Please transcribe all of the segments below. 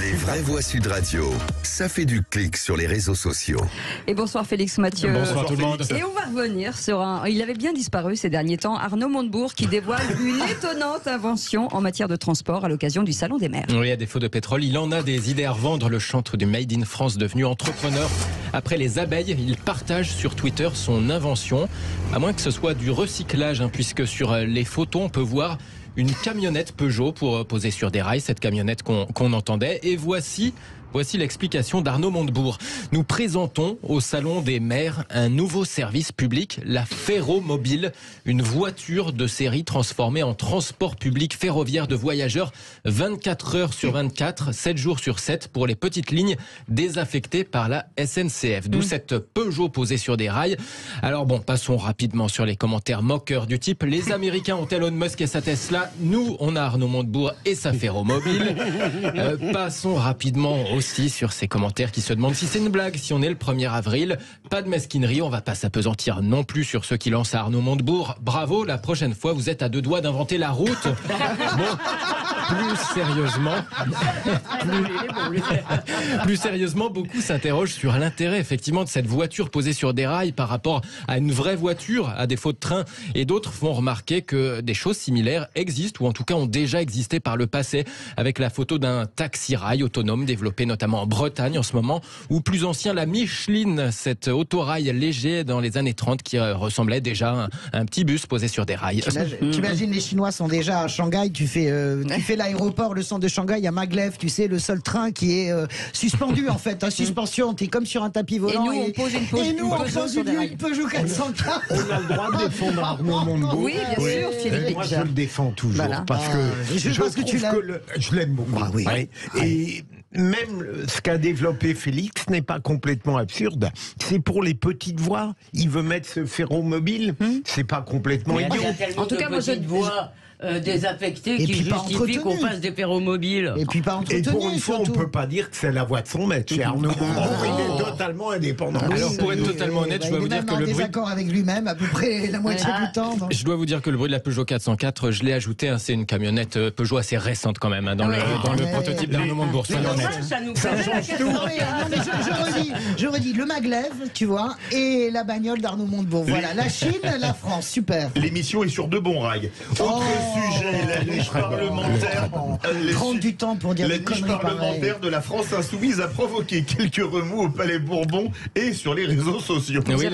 Les vraies voix Sud Radio, ça fait du clic sur les réseaux sociaux. Et bonsoir Félix Mathieu. Bonsoir tout le monde. Et on va revenir sur il avait bien disparu ces derniers temps, Arnaud Montebourg, qui dévoile une étonnante invention en matière de transport à l'occasion du Salon des maires. Oui, à défaut de pétrole, il en a des idées à revendre. Le chantre du Made in France devenu entrepreneur. Après les abeilles, il partage sur Twitter son invention. À moins que ce soit du recyclage, puisque sur les photos, on peut voir une camionnette Peugeot pour poser sur des rails, cette camionnette qu'on entendait. Et voici l'explication d'Arnaud Montebourg. Nous présentons au Salon des maires un nouveau service public, la Ferromobile, une voiture de série transformée en transport public ferroviaire de voyageurs 24 heures sur 24, 7 jours sur 7 pour les petites lignes désaffectées par la SNCF. D'où cette Peugeot posée sur des rails. Alors bon, passons rapidement sur les commentaires moqueurs du type « Les Américains ont Elon Musk et sa Tesla, nous on a Arnaud Montebourg et sa Ferromobile ». Passons rapidement aussi sur ces commentaires qui se demandent si c'est une blague, si on est le 1er avril. Pas de mesquinerie, on va pas s'apesantir non plus sur ceux qui lancent à Arnaud Montebourg. Bravo, la prochaine fois vous êtes à 2 doigts d'inventer la route. Bon, plus sérieusement, beaucoup s'interrogent sur l'intérêt effectivement de cette voiture posée sur des rails par rapport à une vraie voiture, à défaut de train. Et d'autres font remarquer que des choses similaires existent, ou en tout cas ont déjà existé par le passé, avec la photo d'un taxi-rail autonome développé notamment en Bretagne en ce moment, ou plus ancien, la Micheline, cet autorail léger dans les années 30 qui ressemblait déjà à un petit bus posé sur des rails. T'imagines, les Chinois sont déjà à Shanghai, tu fais l'aéroport, le centre de Shanghai à Maglev, tu sais, le seul train qui est suspendu en fait, suspension, t'es comme sur un tapis volant. Et nous, on pose une Peugeot 404. On a le droit de défendre Arnaud Montebourg. Oui, bien sûr, Philippe. Moi, je le défends toujours, Voilà. parce que je trouve que je l'aime beaucoup. Ah, oui. Ouais. Et même ce qu'a développé Félix n'est pas complètement absurde. C'est pour les petites voies. Il veut mettre ce Ferromobile. C'est pas complètement idiot. Il y a tellement de petites voies désaffectées Et qui puis pas justifient qu'on entretenues. fasse des ferromobiles. Et puis pas entretenu. Et pour une fois, surtout. on peut pas dire que c'est la voix de son maître. C'est Arnaud Montebourg. Il est totalement indépendant. Alors, pour être totalement honnête, je dois vous dire que le bruit... bruit... désaccord avec lui-même à peu près la moitié du temps. Donc. Je dois vous dire que le bruit de la Peugeot 404, je l'ai ajouté, c'est une camionnette Peugeot assez récente quand même, dans le prototype d'Arnaud Montebourg. Mais soyons honnêtes. ça nous Ça fait change tout. Non, mais je redis, le maglev, tu vois, et la bagnole d'Arnaud Montebourg. Voilà, la Chine, la France, super. L'émission est sur de bons rails. Autre sujet, la niche parlementaire. Prendre du temps pour dire La des niche conneries parlementaire pareilles. de la France insoumise a provoqué quelques remous au Palais Bourbon et sur les réseaux sociaux. Oui, avez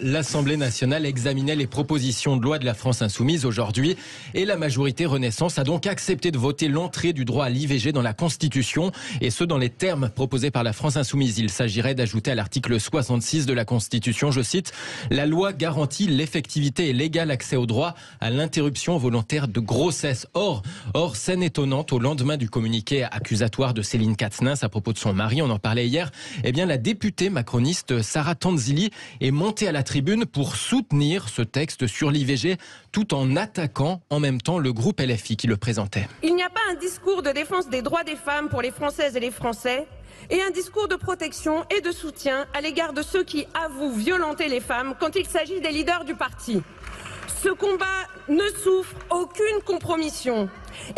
l'Assemblée nationale examinait les propositions de loi de la France insoumise aujourd'hui et la majorité Renaissance a donc accepté de voter l'entrée du droit à l'IVG dans la Constitution et ce dans les termes proposés par la France insoumise. Il s'agirait d'ajouter à l'article 66 de la Constitution, je cite, « La loi garantit l'effectivité et l'égal accès au droit à l'interruption volontaire de grossesse ». Or, scène étonnante, au lendemain du communiqué accusatoire de Céline Katnins à propos de son mari, on en parlait hier, eh bien la députée macroniste Sarah Tanzili est montée à la tribune pour soutenir ce texte sur l'IVG tout en attaquant en même temps le groupe LFI qui le présentait. Il n'y a pas un discours de défense des droits des femmes pour les Françaises et les Français et un discours de protection et de soutien à l'égard de ceux qui avouent violenter les femmes quand il s'agit des leaders du parti. Ce combat ne souffre aucune compromission.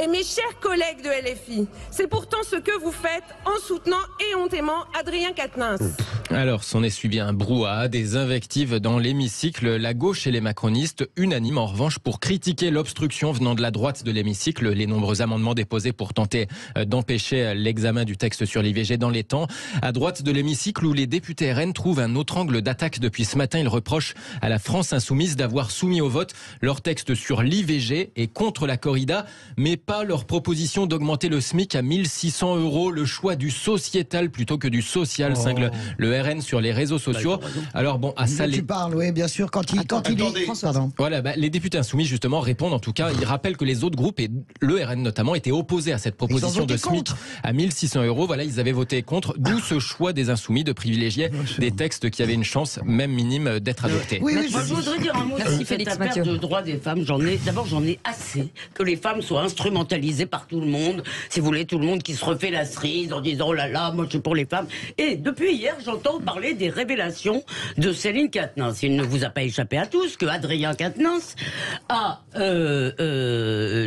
Et mes chers collègues de LFI, c'est pourtant ce que vous faites en soutenant éhontément Adrien Quatennens. Alors, s'en est suivi un brouhaha, des invectives dans l'hémicycle. La gauche et les macronistes, unanimes en revanche pour critiquer l'obstruction venant de la droite de l'hémicycle, les nombreux amendements déposés pour tenter d'empêcher l'examen du texte sur l'IVG dans les temps. À droite de l'hémicycle, où les députés RN trouvent un autre angle d'attaque depuis ce matin, ils reprochent à la France insoumise d'avoir soumis au vote leur texte sur l'IVG et contre la corrida, mais pas leur proposition d'augmenter le SMIC à 1 600 €, le choix du sociétal plutôt que du social, cingle le RN sur les réseaux sociaux. Alors bon, à ça, Tu parles, oui, bien sûr, quand il est... Pardon. Voilà, les députés insoumis justement répondent, en tout cas, ils rappellent que les autres groupes, et le RN notamment, étaient opposés à cette proposition de SMIC à 1 600 €. Voilà, ils avaient voté contre, d'où ce choix des insoumis de privilégier des textes qui avaient une chance, même minime, d'être adoptés. Moi, je voudrais dire un mot sur cette Félix affaire Mathieu. de droits des femmes. D'abord, j'en ai assez que les femmes soient instrumentalisé par tout le monde. Si vous voulez, tout le monde qui se refait la cerise en disant oh là là, moi je suis pour les femmes. Et depuis hier, j'entends parler des révélations de Céline Quatennens. Il ne vous a pas échappé à tous que Adrien Quatennens a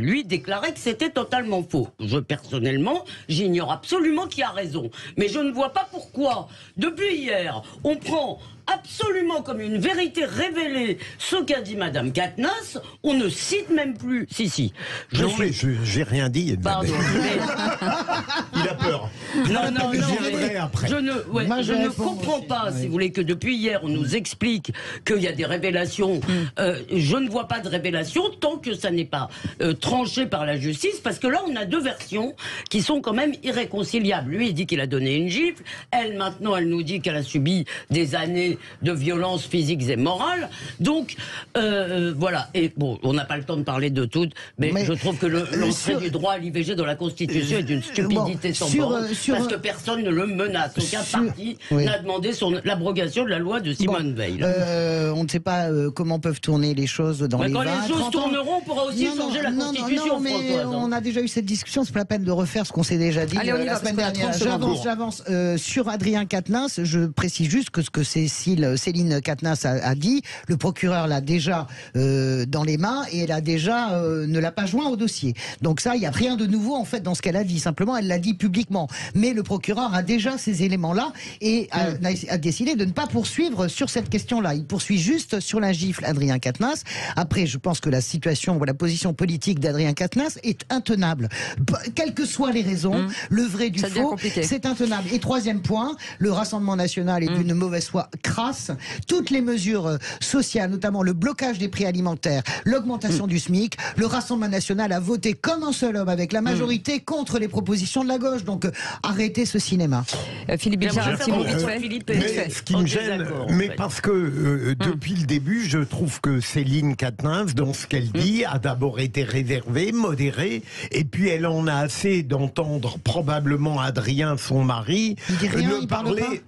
lui déclaré que c'était totalement faux. Personnellement, j'ignore absolument qui a raison. Mais je ne vois pas pourquoi, depuis hier, on prend absolument comme une vérité révélée ce qu'a dit Madame Quatennens. On ne cite même plus. Si. Mais j'ai rien dit. Pardon. Il a peur. Non. Après. Je ne comprends pas, si vous voulez, que depuis hier, on nous explique qu'il y a des révélations. Je ne vois pas de révélations tant que ça n'est pas tranché par la justice, parce que là, on a deux versions qui sont quand même irréconciliables. Lui, il dit qu'il a donné une gifle. Elle, maintenant, elle nous dit qu'elle a subi des années de violences physiques et morales. Donc, voilà. Et bon, on n'a pas le temps de parler de tout, mais je trouve que l'entrée du droit à l'IVG dans la Constitution est d'une stupidité sans borne, parce que personne ne le menace. Aucun parti n'a demandé l'abrogation de la loi de Simone Veil. On ne sait pas comment peuvent tourner les choses dans les 20, quand les choses tourneront, on pourra aussi changer la Constitution, Françoise. On a déjà eu cette discussion, c'est pas la peine de refaire ce qu'on s'est déjà dit. Allez, on y la va, semaine parce qu'on a dernière. 30 secondes. J'avance sur Adrien Quatennens. Je précise juste que ce que Céline Quatennens a dit, le procureur l'a déjà dans les mains et elle a déjà ne l'a pas joint au dossier. Donc ça, il n'y a rien de nouveau en fait dans ce qu'elle a dit. Simplement, elle l'a dit publiquement. Mais le procureur a déjà ces éléments-là et a décidé de ne pas poursuivre sur cette question-là. Il poursuit juste sur la gifle Adrien Quatennens. Après, je pense que la situation, la position politique d'Adrien Quatennens est intenable. Quelles que soient les raisons, le vrai du faux, c'est intenable. Et troisième point, le Rassemblement national est d'une mauvaise foi crasse. Toutes les mesures sociales, notamment le blocage des prix alimentaires, l'augmentation du SMIC, le Rassemblement national a voté comme un seul homme avec la majorité contre les propositions de la gauche. Donc arrêtez ce cinéma. Philippe Bichard, un petit mot vite fait. Ce qui me gêne, parce que depuis le début, je trouve que Céline Quatennens, dans ce qu'elle dit, a d'abord été réservée, modérée, et puis elle en a assez d'entendre probablement Adrien, son mari,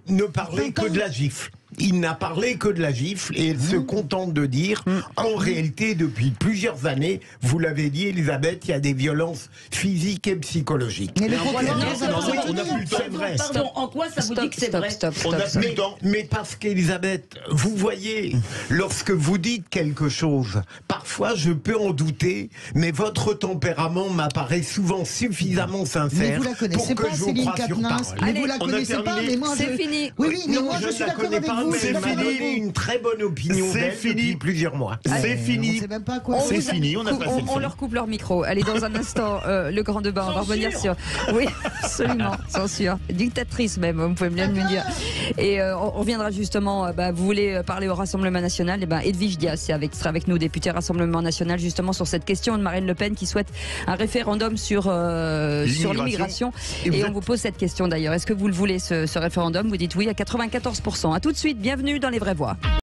ne parler que de la gifle. Il n'a parlé que de la gifle et elle se contente de dire, en réalité, depuis plusieurs années, vous l'avez dit, Elisabeth, il y a des violences physiques et psychologiques. Mais on n'a plus le temps. C'est vrai. Pardon, en quoi ça vous dit que c'est vrai? On n'a plus le temps. Mais parce qu'Elisabeth, vous voyez, lorsque vous dites quelque chose, parfois je peux en douter, mais votre tempérament m'apparaît souvent suffisamment sincère. Mais vous la connaissez pas, Céline Quatennens. Mais vous la connaissez pas, mais moi c'est fini. Oui, mais moi je suis d'accord avec vous. C'est fini, une très bonne opinion. C'est fini depuis plusieurs mois. C'est fini. On sait même pas quoi. C'est fini, on a passé le On fil. leur coupe leur micro. Allez, dans un instant, le grand débat. On va revenir sur. Oui, absolument, censure. Dictatrice même, vous pouvez bien me dire. Et on reviendra justement. Vous voulez parler au Rassemblement national? Edwige Diaz sera avec nous, député Rassemblement national, justement sur cette question de Marine Le Pen qui souhaite un référendum sur l'immigration. Et on vous pose cette question d'ailleurs. Est-ce que vous le voulez, ce référendum? Vous dites oui à 94%. À tout de suite. Bienvenue dans Les Vraies Voix.